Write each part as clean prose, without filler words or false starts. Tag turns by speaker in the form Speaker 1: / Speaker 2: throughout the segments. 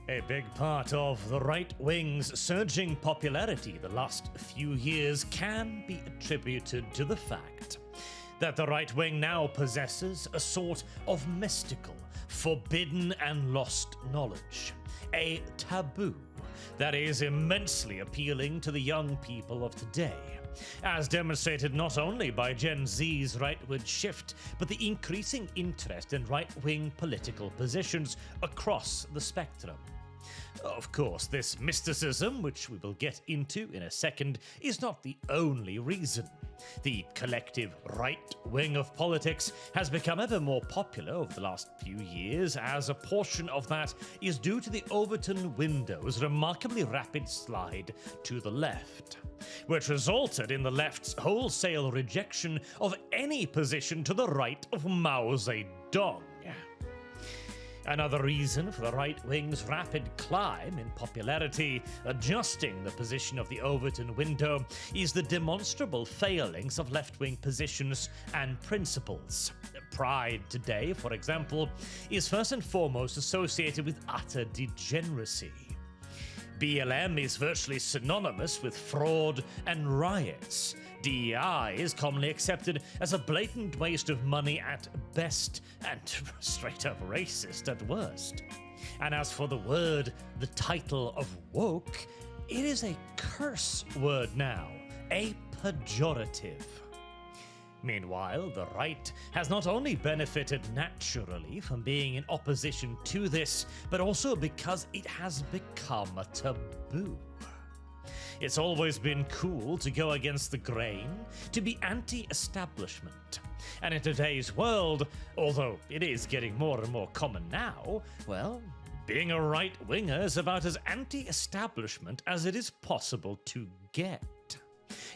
Speaker 1: A big part of the right wing's surging popularity the last few years can be attributed to the fact that the right wing now possesses a sort of mystical, forbidden, and lost knowledge, a taboo that is immensely appealing to the young people of today, as demonstrated not only by Gen Z's rightward shift, but the increasing interest in right-wing political positions across the spectrum. Of course, this mysticism, which we will get into in a second, is not the only reason. The collective right wing of politics has become ever more popular over the last few years, as a portion of that is due to the Overton window's remarkably rapid slide to the left, which resulted in the left's wholesale rejection of any position to the right of Mao Zedong. Another reason for the right wing's rapid climb in popularity, adjusting the position of the Overton window, is the demonstrable failings of left-wing positions and principles. Pride today, for example, is first and foremost associated with utter degeneracy. BLM is virtually synonymous with fraud and riots. DEI is commonly accepted as a blatant waste of money at best and straight up racist at worst. And as for the word, the title of woke, it is a curse word now, a pejorative. Meanwhile, the right has not only benefited naturally from being in opposition to this, but also because it has become a taboo. It's always been cool to go against the grain, to be anti-establishment. And in today's world, although it is getting more and more common now, well, being a right-winger is about as anti-establishment as it is possible to get.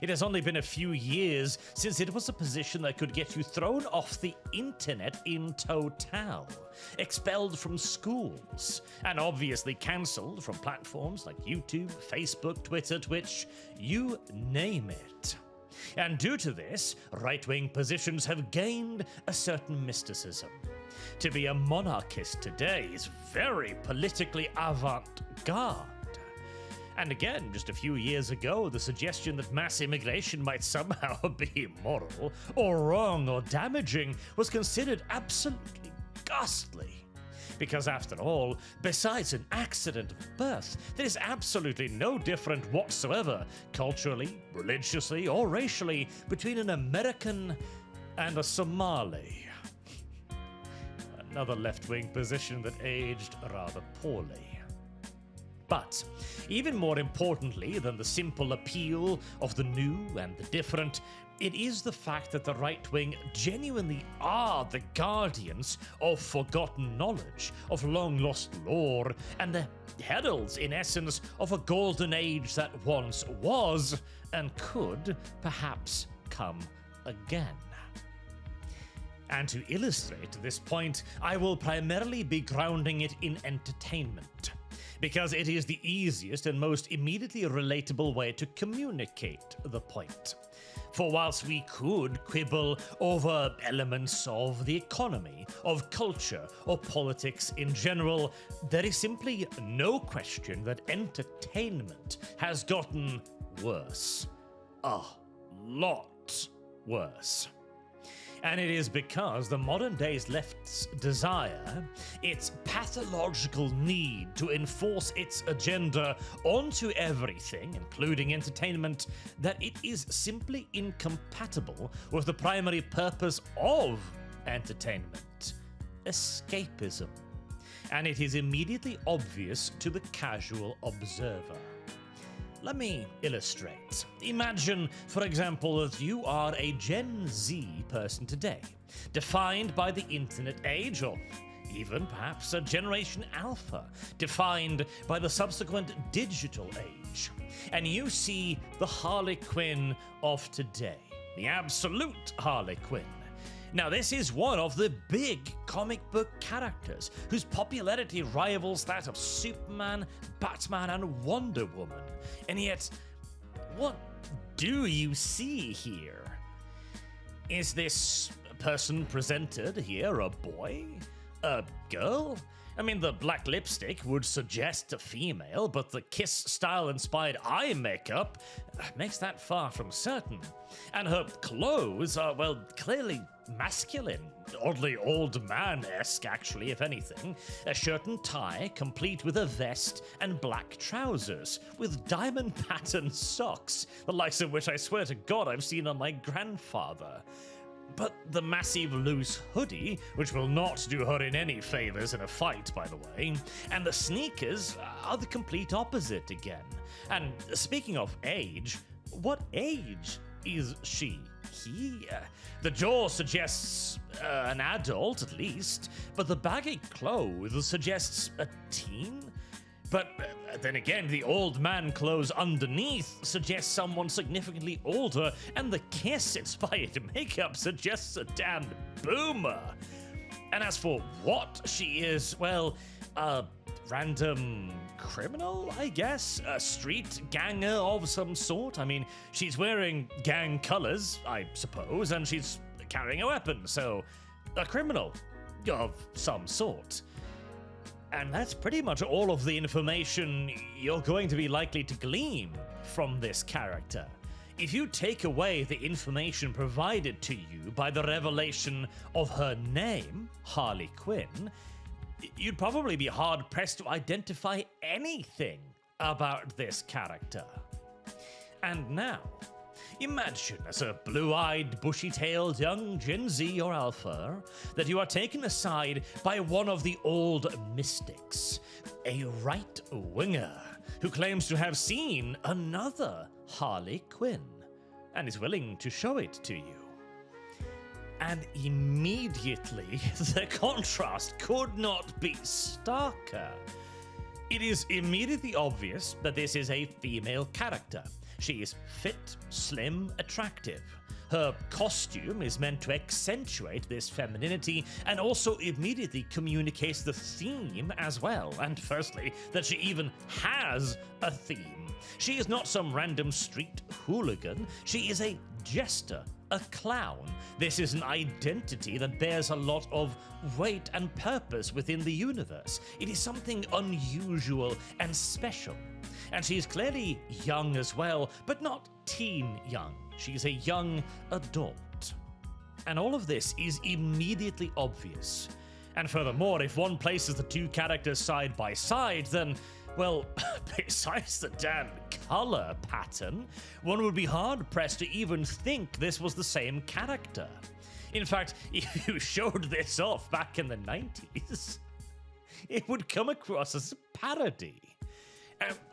Speaker 1: It has only been a few years since it was a position that could get you thrown off the internet in total, expelled from schools, and obviously cancelled from platforms like YouTube, Facebook, Twitter, Twitch, you name it. And due to this, right-wing positions have gained a certain mysticism. To be a monarchist today is very politically avant-garde. And again, just a few years ago, the suggestion that mass immigration might somehow be immoral, or wrong, or damaging was considered absolutely ghastly. Because after all, besides an accident of birth, there is absolutely no difference whatsoever, culturally, religiously, or racially, between an American and a Somali. Another left-wing position that aged rather poorly. But even more importantly than the simple appeal of the new and the different, it is the fact that the right wing genuinely are the guardians of forgotten knowledge, of long-lost lore, and the heralds, in essence, of a golden age that once was and could perhaps come again. And to illustrate this point, I will primarily be grounding it in entertainment, because it is the easiest and most immediately relatable way to communicate the point. For whilst we could quibble over elements of the economy, of culture, or politics in general, there is simply no question that entertainment has gotten worse. A lot worse. And it is because the modern day's left's desire, its pathological need to enforce its agenda onto everything, including entertainment, that it is simply incompatible with the primary purpose of entertainment: escapism. And it is immediately obvious to the casual observer. Let me illustrate. Imagine, for example, that you are a Gen Z person today, defined by the internet age, or even perhaps a Generation Alpha, defined by the subsequent digital age. And you see the Harley Quinn of today, the absolute Harley Quinn. Now, this is one of the big comic book characters whose popularity rivals that of Superman, Batman, and Wonder Woman. And yet, what do you see here? Is this person presented here a boy? A girl? I mean, the black lipstick would suggest a female, but the Kiss-style-inspired eye makeup makes that far from certain. And her clothes are, well, clearly masculine. Oddly old man-esque, actually, if anything. A shirt and tie, complete with a vest and black trousers, with diamond patterned socks, the likes of which I swear to God I've seen on my grandfather. But the massive loose hoodie, which will not do her in any favors in a fight, by the way, and the sneakers are the complete opposite again. And speaking of age, what age is she? He? The jaw suggests an adult, at least, but the baggy clothes suggests a teen? But then again, the old man clothes underneath suggest someone significantly older, and the Kiss-inspired makeup suggests a damn boomer. And as for what she is, well, a random criminal, I guess? A street ganger of some sort? I mean, she's wearing gang colors, I suppose, and she's carrying a weapon, so a criminal of some sort. And that's pretty much all of the information you're going to be likely to glean from this character. If you take away the information provided to you by the revelation of her name, Harley Quinn, you'd probably be hard-pressed to identify anything about this character. And now, imagine as a blue-eyed, bushy-tailed young Gen Z or Alpha that you are taken aside by one of the old mystics, a right-winger who claims to have seen another Harley Quinn and is willing to show it to you. And immediately, the contrast could not be starker. It is immediately obvious that this is a female character. She is fit, slim, attractive. Her costume is meant to accentuate this femininity and also immediately communicates the theme as well. And firstly, that she even has a theme. She is not some random street hooligan. She is a jester, a clown. This is an identity that bears a lot of weight and purpose within the universe. It is something unusual and special. And she is clearly young as well, but not teen young. She's a young adult. And all of this is immediately obvious. And furthermore, if one places the two characters side by side, then, well, besides the damn color pattern, one would be hard-pressed to even think this was the same character. In fact, if you showed this off back in the 90s, it would come across as a parody.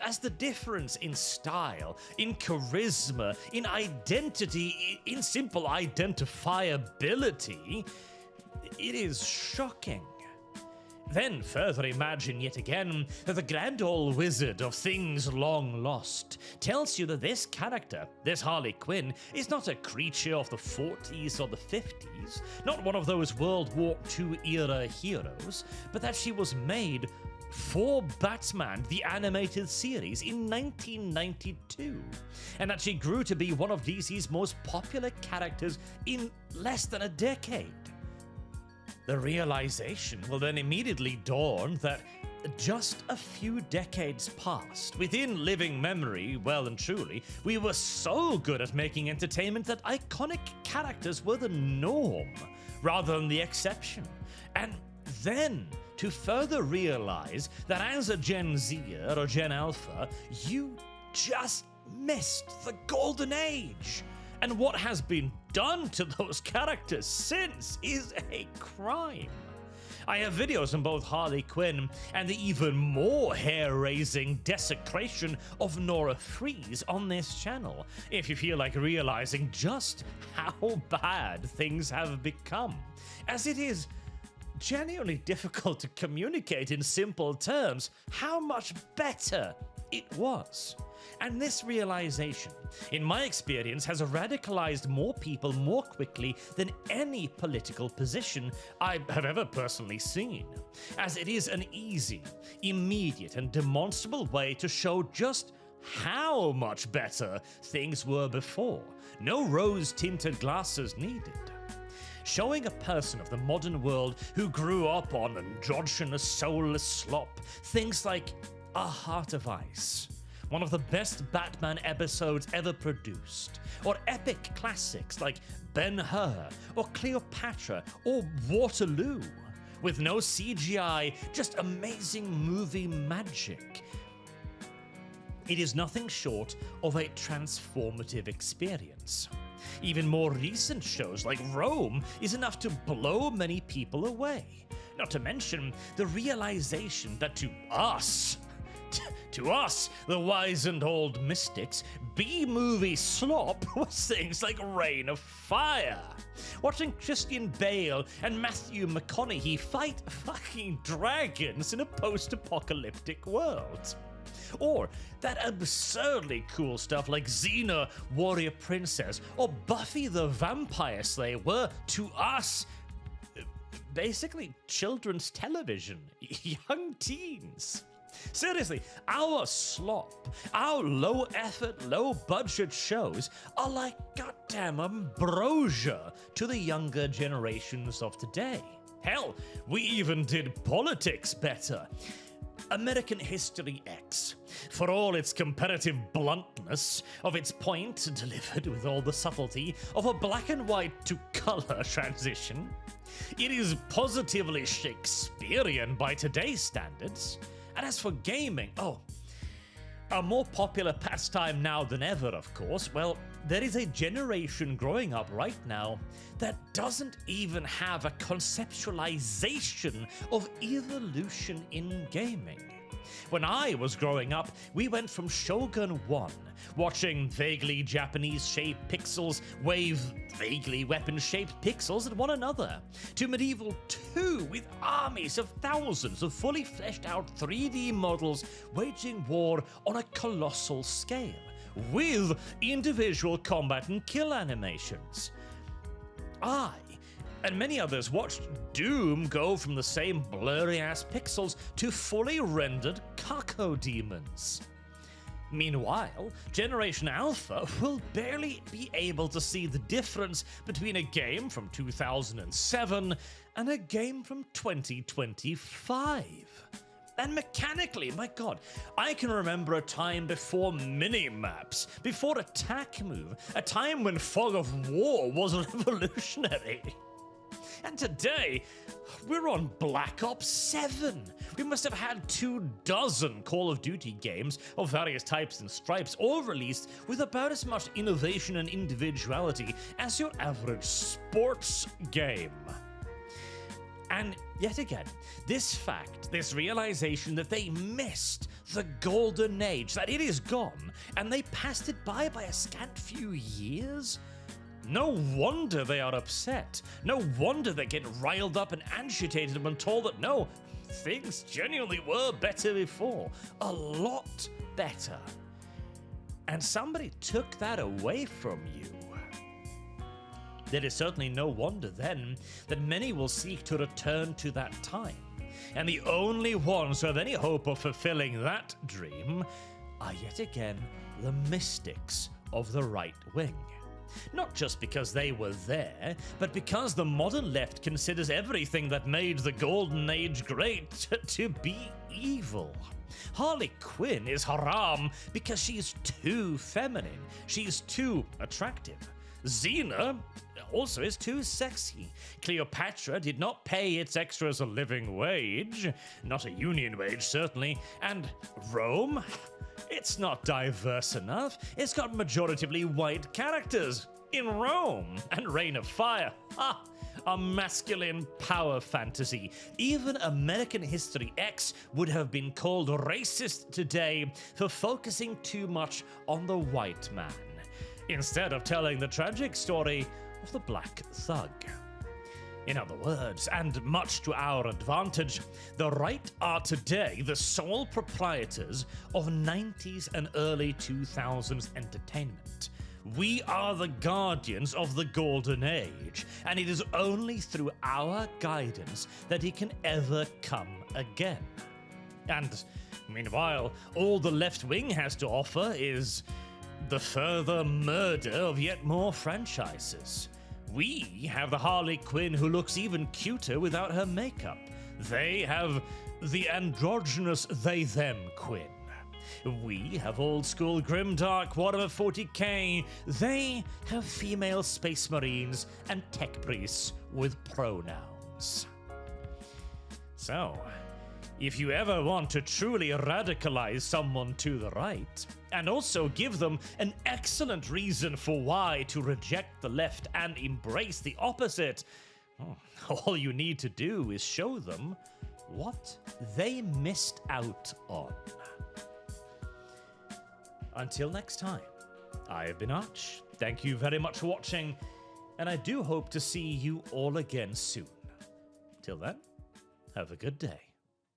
Speaker 1: As the difference in style, in charisma, in identity, in simple identifiability, it is shocking. Then further imagine yet again that the grand old wizard of things long lost tells you that this character, this Harley Quinn, is not a creature of the 40s or the 50s, not one of those World War II era heroes, but that she was made for Batman, the animated series, in 1992, and that she grew to be one of DC's most popular characters in less than a decade. The realization will then immediately dawn that just a few decades past, within living memory, well and truly, we were so good at making entertainment that iconic characters were the norm, rather than the exception. And then, to further realize that as a Gen Zer or Gen Alpha, you just missed the golden age. And what has been done to those characters since is a crime. I have videos on both Harley Quinn and the even more hair-raising desecration of Nora Freeze on this channel, if you feel like realizing just how bad things have become, as it is genuinely difficult to communicate in simple terms how much better it was. And this realization, in my experience, has radicalized more people more quickly than any political position I have ever personally seen, as it is an easy, immediate, and demonstrable way to show just how much better things were before. No rose-tinted glasses needed. showing a person of the modern world who grew up on androgynous, soulless slop things like A Heart of Ice, one of the best Batman episodes ever produced, or epic classics like Ben-Hur, or Cleopatra, or Waterloo, with no CGI, just amazing movie magic. It is nothing short of a transformative experience. Even more recent shows like Rome is enough to blow many people away. Not to mention the realization that to us, the wizened old mystics, B-movie slop was things like Reign of Fire. Watching Christian Bale and Matthew McConaughey fight fucking dragons in a post-apocalyptic world. Or that absurdly cool stuff like Xena, Warrior Princess, or Buffy the Vampire Slayer were, to us, basically children's television, young teens. Seriously, our slop, our low-effort, low-budget shows are like goddamn ambrosia to the younger generations of today. Hell, we even did politics better. American History X, for all its comparative bluntness of its point delivered with all the subtlety of a black and white to color transition, it is positively Shakespearean by today's standards. And as for gaming, a more popular pastime now than ever, of course, well, there is a generation growing up right now that doesn't even have a conceptualization of evolution in gaming. When I was growing up, we went from Shogun 1, watching vaguely Japanese-shaped pixels wave vaguely weapon-shaped pixels at one another, to Medieval 2 with armies of thousands of fully fleshed-out 3D models waging war on a colossal scale, with individual combat and kill animations. I and many others watched Doom go from the same blurry-ass pixels to fully rendered cacodemons. Meanwhile, Generation Alpha will barely be able to see the difference between a game from 2007 and a game from 2025. And mechanically, my god, I can remember a time before mini-maps, before attack move, a time when Fog of War was revolutionary. And today, we're on Black Ops 7. We must have had 24 Call of Duty games of various types and stripes, all released with about as much innovation and individuality as your average sports game. And yet again, this fact, this realization that they missed the golden age, that it is gone, and they passed it by a scant few years? No wonder they are upset. No wonder they get riled up and agitated when told that no, things genuinely were better before. A lot better. And somebody took that away from you. There is certainly no wonder then that many will seek to return to that time. And the only ones who have any hope of fulfilling that dream are yet again the mystics of the right wing. Not just because they were there, but because the modern left considers everything that made the Golden Age great to be evil. Harley Quinn is haram because she's too feminine, she's too attractive. Xena also is too sexy. Cleopatra did not pay its extras a living wage, not a union wage certainly, and Rome? It's not diverse enough. It's got majoritively white characters in Rome. And Reign of Fire, a masculine power fantasy. Even American History X would have been called racist today for focusing too much on the white man, instead of telling the tragic story of the black thug. In other words, and much to our advantage, the right are today the sole proprietors of 90s and early 2000s entertainment. We are the guardians of the golden age, and it is only through our guidance that it can ever come again. And meanwhile, all the left wing has to offer is the further murder of yet more franchises. We have the Harley Quinn who looks even cuter without her makeup. They have the androgynous they-them Quinn. We have old-school grimdark Warhammer 40k. They have female space marines and tech priests with pronouns. So, if you ever want to truly radicalize someone to the right, and also give them an excellent reason for why to reject the left and embrace the opposite, all you need to do is show them what they missed out on. Until next time, I have been Arch. Thank you very much for watching, and I do hope to see you all again soon. Till then, have a good day.